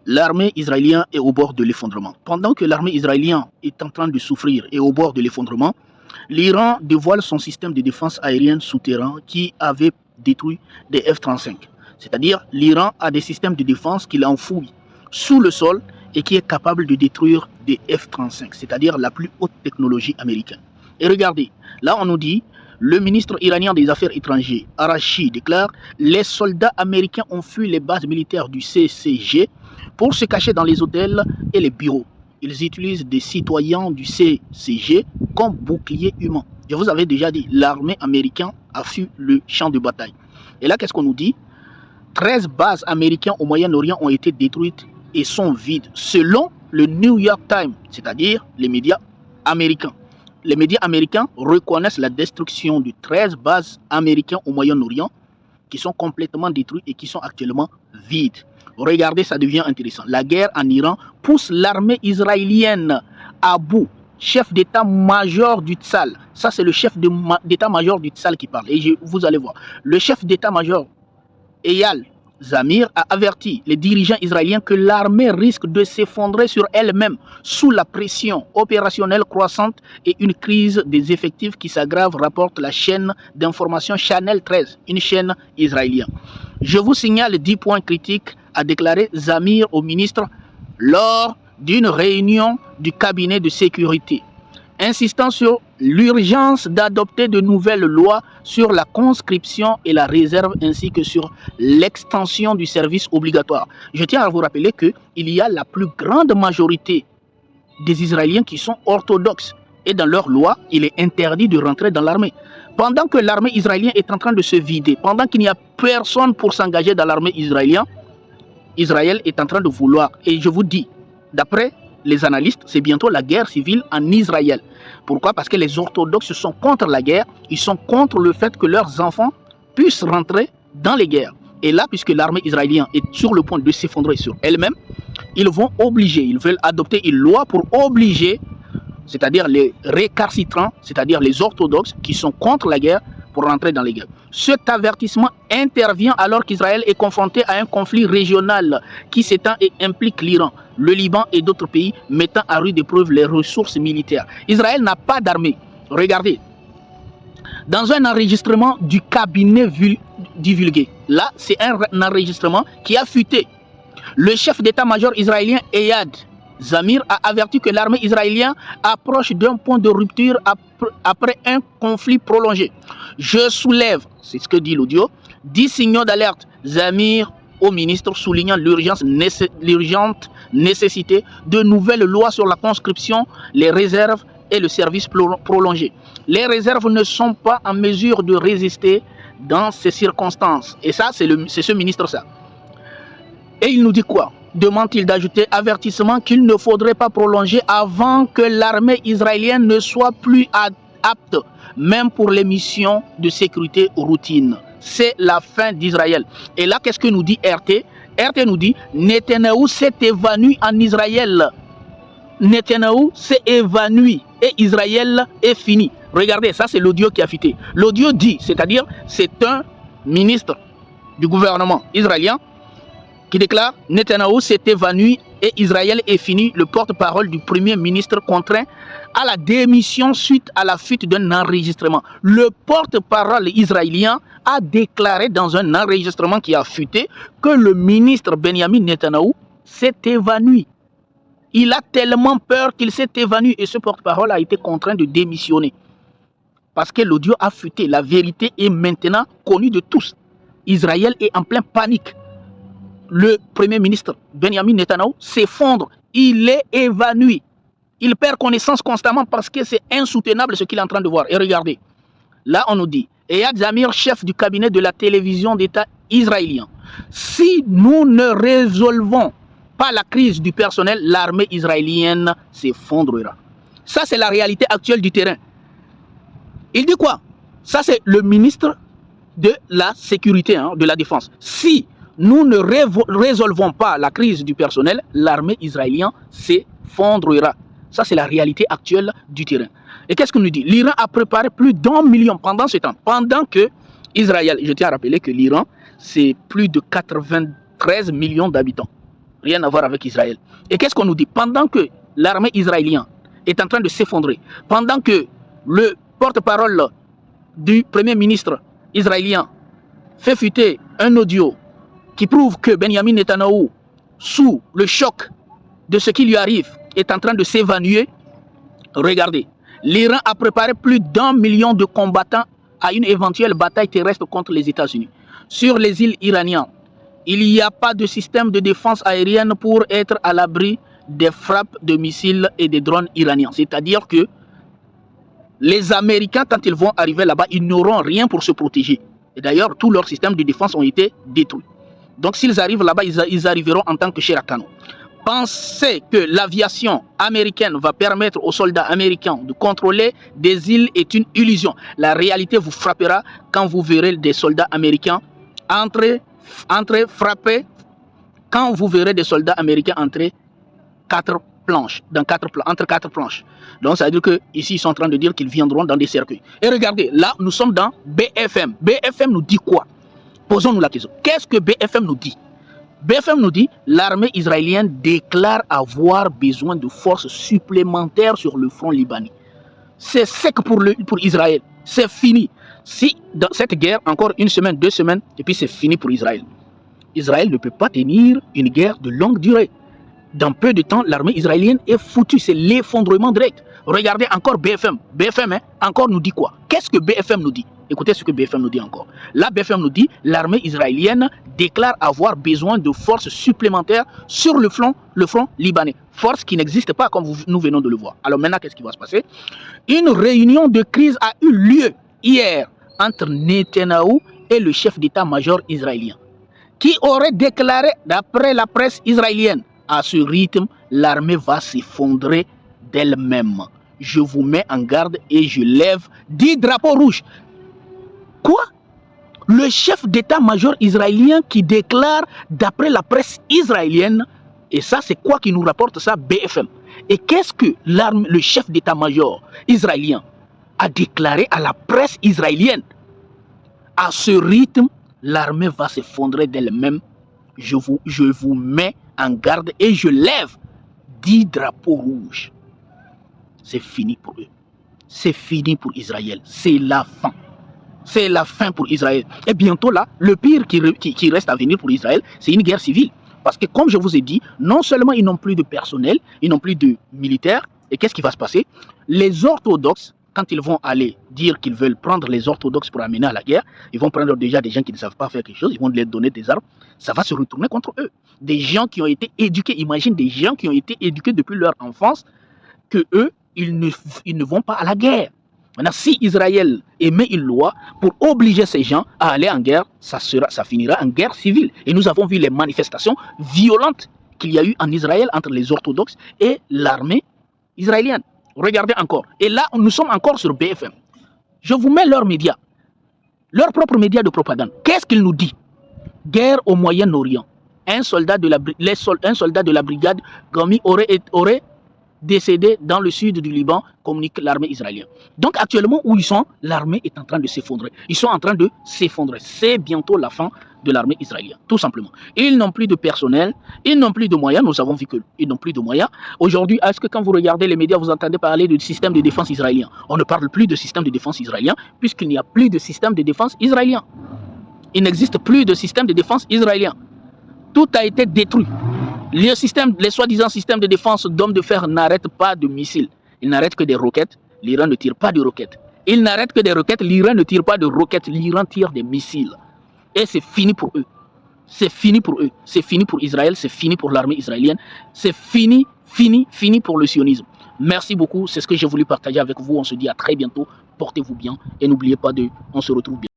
L'armée israélienne est au bord de l'effondrement. Pendant que l'armée israélienne est en train de souffrir et au bord de l'effondrement, l'Iran dévoile son système de défense aérienne souterrain qui avait détruit des F-35. C'est-à-dire, l'Iran a des systèmes de défense qu'il enfouit sous le sol et qui est capable de détruire des F-35, c'est-à-dire la plus haute technologie américaine. Et regardez, là on nous dit, le ministre iranien des Affaires étrangères, Arachi, déclare « Les soldats américains ont fui les bases militaires du CCG pour se cacher dans les hôtels et les bureaux. Ils utilisent des citoyens du CCG comme bouclier humain. » Je vous avais déjà dit, l'armée américaine a fui le champ de bataille. Et là, qu'est-ce qu'on nous dit? 13 bases américaines au Moyen-Orient ont été détruites et sont vides, selon le New York Times, c'est-à-dire les médias américains. Les médias américains reconnaissent la destruction de 13 bases américaines au Moyen-Orient qui sont complètement détruites et qui sont actuellement vides. Regardez, ça devient intéressant. La guerre en Iran pousse l'armée israélienne à bout. Chef d'état-major du Tzal, ça c'est le chef d'état-major du Tzal qui parle. Et vous allez voir, le chef d'état-major Eyal Zamir a averti les dirigeants israéliens que l'armée risque de s'effondrer sur elle-même sous la pression opérationnelle croissante et une crise des effectifs qui s'aggrave, rapporte la chaîne d'information Channel 13, une chaîne israélienne. Je vous signale 10 points critiques, a déclaré Zamir au ministre lors d'une réunion du cabinet de sécurité, insistant sur l'urgence d'adopter de nouvelles lois sur la conscription et la réserve ainsi que sur l'extension du service obligatoire. Je tiens à vous rappeler qu'il y a la plus grande majorité des Israéliens qui sont orthodoxes et dans leur loi, il est interdit de rentrer dans l'armée. Pendant que l'armée israélienne est en train de se vider, pendant qu'il n'y a personne pour s'engager dans l'armée israélienne, Israël est en train de vouloir, et je vous dis, d'après les analystes, c'est bientôt la guerre civile en Israël. Pourquoi? Parce que les orthodoxes sont contre la guerre, ils sont contre le fait que leurs enfants puissent rentrer dans les guerres. Et là, puisque l'armée israélienne est sur le point de s'effondrer sur elle-même, ils vont obliger, ils veulent adopter une loi pour obliger, c'est-à-dire les récalcitrants, c'est-à-dire les orthodoxes qui sont contre la guerre, pour rentrer dans les guerres. Cet avertissement intervient alors qu'Israël est confronté à un conflit régional qui s'étend et implique l'Iran, le Liban et d'autres pays, mettant à rude épreuve les ressources militaires. Israël n'a pas d'armée. Regardez, dans un enregistrement du cabinet divulgué, là c'est un enregistrement qui a fuité. Le chef d'état-major israélien Eyad Zamir a averti que l'armée israélienne approche d'un point de rupture après un conflit prolongé. Je soulève, c'est ce que dit l'audio, 10 signaux d'alerte. Zamir au ministre soulignant l'urgente nécessité de nouvelles lois sur la conscription, les réserves et le service prolongé. Les réserves ne sont pas en mesure de résister dans ces circonstances. Et ça, c'est ce ministre-là. Et il nous dit quoi? Demande-t-il d'ajouter avertissement qu'il ne faudrait pas prolonger avant que l'armée israélienne ne soit plus apte, même pour les missions de sécurité routine. C'est la fin d'Israël. Et là, qu'est-ce que nous dit RT? RT nous dit, Netanyahou s'est évanoui en Israël. Netanyahou s'est évanoui et Israël est fini. Regardez, ça c'est l'audio qui a fuité. L'audio dit, c'est-à-dire, c'est un ministre du gouvernement israélien qui déclare « Netanyahou s'est évanoui et Israël est fini ». Le porte-parole du premier ministre contraint à la démission suite à la fuite d'un enregistrement. Le porte-parole israélien a déclaré dans un enregistrement qui a fuité que le ministre Benjamin Netanyahou s'est évanoui. Il a tellement peur qu'il s'est évanoui et ce porte-parole a été contraint de démissionner. Parce que l'audio a fuité. La vérité est maintenant connue de tous. Israël est en pleine panique. Le premier ministre Benjamin Netanyahou s'effondre, il est évanoui. Il perd connaissance constamment parce que c'est insoutenable ce qu'il est en train de voir. Et regardez, là on nous dit, Eyad Zamir, chef du cabinet de la télévision d'État israélien, si nous ne résolvons pas la crise du personnel, l'armée israélienne s'effondrera. Ça c'est la réalité actuelle du terrain. Il dit quoi? Ça c'est le ministre de la sécurité, de la défense. Si nous ne résolvons pas la crise du personnel, l'armée israélienne s'effondrera. Ça, c'est la réalité actuelle du terrain. Et qu'est-ce qu'on nous dit? L'Iran a préparé plus d'1 million pendant ce temps. Pendant que Israël, je tiens à rappeler que l'Iran, c'est plus de 93 millions d'habitants. Rien à voir avec Israël. Et qu'est-ce qu'on nous dit? Pendant que l'armée israélienne est en train de s'effondrer, pendant que le porte-parole du premier ministre israélien fait fuiter un audio qui prouve que Benjamin Netanyahou, sous le choc de ce qui lui arrive, est en train de s'évanouir. Regardez, l'Iran a préparé plus d'1 million de combattants à une éventuelle bataille terrestre contre les États-Unis. Sur les îles iraniennes, il n'y a pas de système de défense aérienne pour être à l'abri des frappes de missiles et des drones iraniens. C'est-à-dire que les Américains, quand ils vont arriver là-bas, ils n'auront rien pour se protéger. Et d'ailleurs, tous leurs systèmes de défense ont été détruits. Donc s'ils arrivent là-bas, ils arriveront en tant que Cherakano. Penser que l'aviation américaine va permettre aux soldats américains de contrôler des îles est une illusion. La réalité vous frappera quand vous verrez des soldats américains entrer frapper, quand vous verrez des soldats américains entrer entre quatre planches. Donc ça veut dire que ici ils sont en train de dire qu'ils viendront dans des cercueils. Et regardez, là nous sommes dans BFM. BFM nous dit quoi? Posons-nous la question. Qu'est-ce que BFM nous dit? BFM nous dit l'armée israélienne déclare avoir besoin de forces supplémentaires sur le front libanais. C'est sec pour Israël. C'est fini. Si dans cette guerre, encore une semaine, 2 semaines, et puis c'est fini pour Israël. Israël ne peut pas tenir une guerre de longue durée. Dans peu de temps, l'armée israélienne est foutue. C'est l'effondrement direct. Regardez encore BFM. BFM, encore nous dit quoi? Qu'est-ce que BFM nous dit? Écoutez ce que BFM nous dit encore. Là, BFM nous dit l'armée israélienne déclare avoir besoin de forces supplémentaires sur le front libanais. Force qui n'existe pas comme nous venons de le voir. Alors maintenant, qu'est-ce qui va se passer? Une réunion de crise a eu lieu hier entre Netanyahou et le chef d'état-major israélien, qui aurait déclaré, d'après la presse israélienne, à ce rythme, l'armée va s'effondrer d'elle-même. Je vous mets en garde et je lève 10 drapeaux rouges. Quoi? Le chef d'état-major israélien qui déclare, d'après la presse israélienne, et ça c'est quoi qui nous rapporte ça? BFM. Et qu'est-ce que le chef d'état-major israélien a déclaré à la presse israélienne? À ce rythme, l'armée va s'effondrer d'elle-même. Je vous mets en garde et je lève 10 drapeaux rouges. C'est fini pour eux. C'est fini pour Israël. C'est la fin. C'est la fin pour Israël. Et bientôt là, le pire qui reste à venir pour Israël, c'est une guerre civile. Parce que comme je vous ai dit, non seulement ils n'ont plus de personnel, ils n'ont plus de militaires. Et qu'est-ce qui va se passer? Les orthodoxes, quand ils vont aller dire qu'ils veulent prendre les orthodoxes pour amener à la guerre, ils vont prendre déjà des gens qui ne savent pas faire quelque chose, ils vont leur donner des armes, ça va se retourner contre eux. Des gens qui ont été éduqués, imagine des gens qui ont été éduqués depuis leur enfance, que eux, ils ne vont pas à la guerre. Maintenant, si Israël émet une loi pour obliger ces gens à aller en guerre, ça finira en guerre civile. Et nous avons vu les manifestations violentes qu'il y a eu en Israël entre les orthodoxes et l'armée israélienne. Regardez encore. Et là, nous sommes encore sur BFM. Je vous mets leurs médias, leurs propres médias de propagande. Qu'est-ce qu'ils nous disent? Guerre au Moyen-Orient. Un soldat de la brigade Gami aurait décédé dans le sud du Liban, communique l'armée israélienne. Donc actuellement où ils sont, l'armée est en train de s'effondrer. Ils sont en train de s'effondrer. C'est bientôt la fin de l'armée israélienne, tout simplement. Ils n'ont plus de personnel, ils n'ont plus de moyens. Nous avons vu qu'ils n'ont plus de moyens. Aujourd'hui, est-ce que quand vous regardez les médias, vous entendez parler du système de défense israélien? On ne parle plus de système de défense israélien, puisqu'il n'y a plus de système de défense israélien. Il n'existe plus de système de défense israélien. Tout a été détruit. Les soi-disant systèmes de défense d'hommes de fer n'arrêtent pas de missiles. Ils n'arrêtent que des roquettes. L'Iran ne tire pas de roquettes. Ils n'arrêtent que des roquettes. L'Iran ne tire pas de roquettes. L'Iran tire des missiles. Et c'est fini pour eux. C'est fini pour eux. C'est fini pour Israël. C'est fini pour l'armée israélienne. C'est fini pour le sionisme. Merci beaucoup. C'est ce que j'ai voulu partager avec vous. On se dit à très bientôt. Portez-vous bien. Et n'oubliez pas on se retrouve bien.